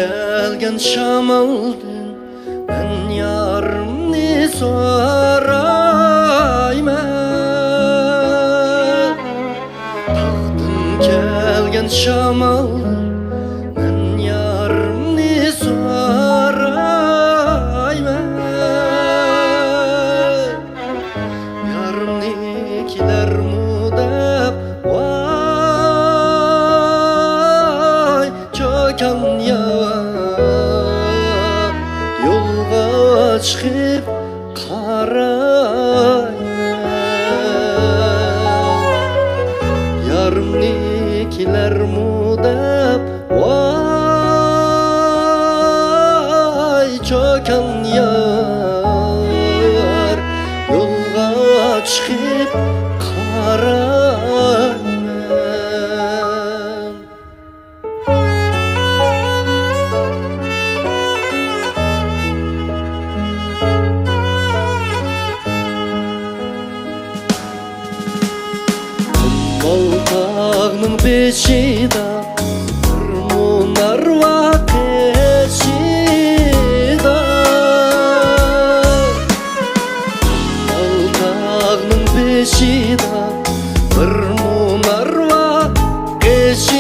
gelgen şamaldın, ben yarımni sorayman. Tahtın gelgen şamaldın, ben yarımni sorayman. Yarımnikiler mudap vay çöken ya, yolga çıkıp karayman. Yarımnikiler mudap vay çöken yar, yolga çıkıp karayman. Baltağının beşida bir munar vakışida. Baltağının beşida bir munar vakışida.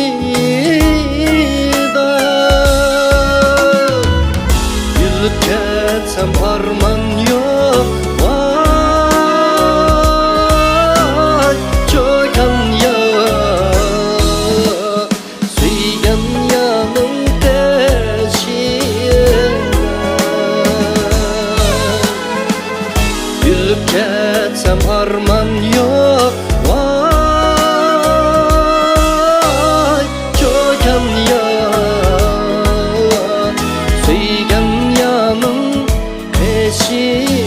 Yılıp ketsem arman yok vay çöken ya, suygan yanın teşine. Yılıp ketsem arman yok vay çöken ya, suygan yanın peşine.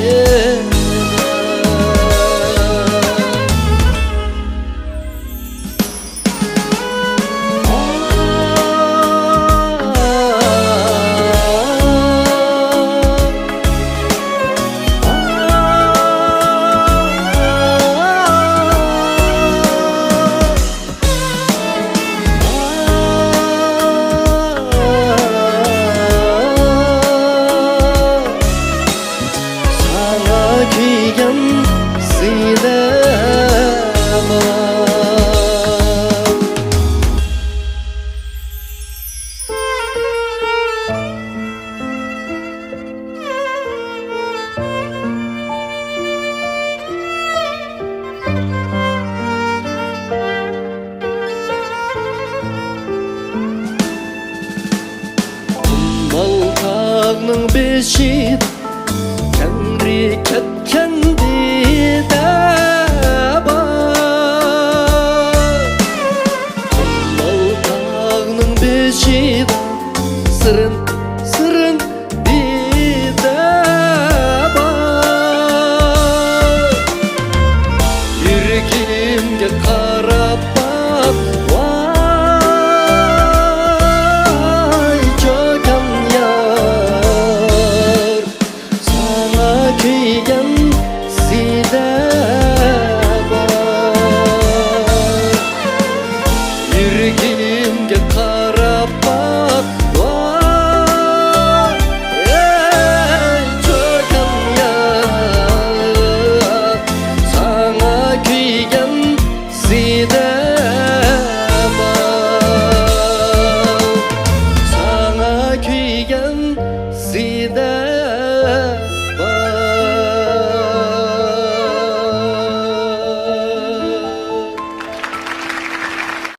Kıygan sidema. Baltağının beşi Tengri ketkendi de bar. Baltağının beşi sırın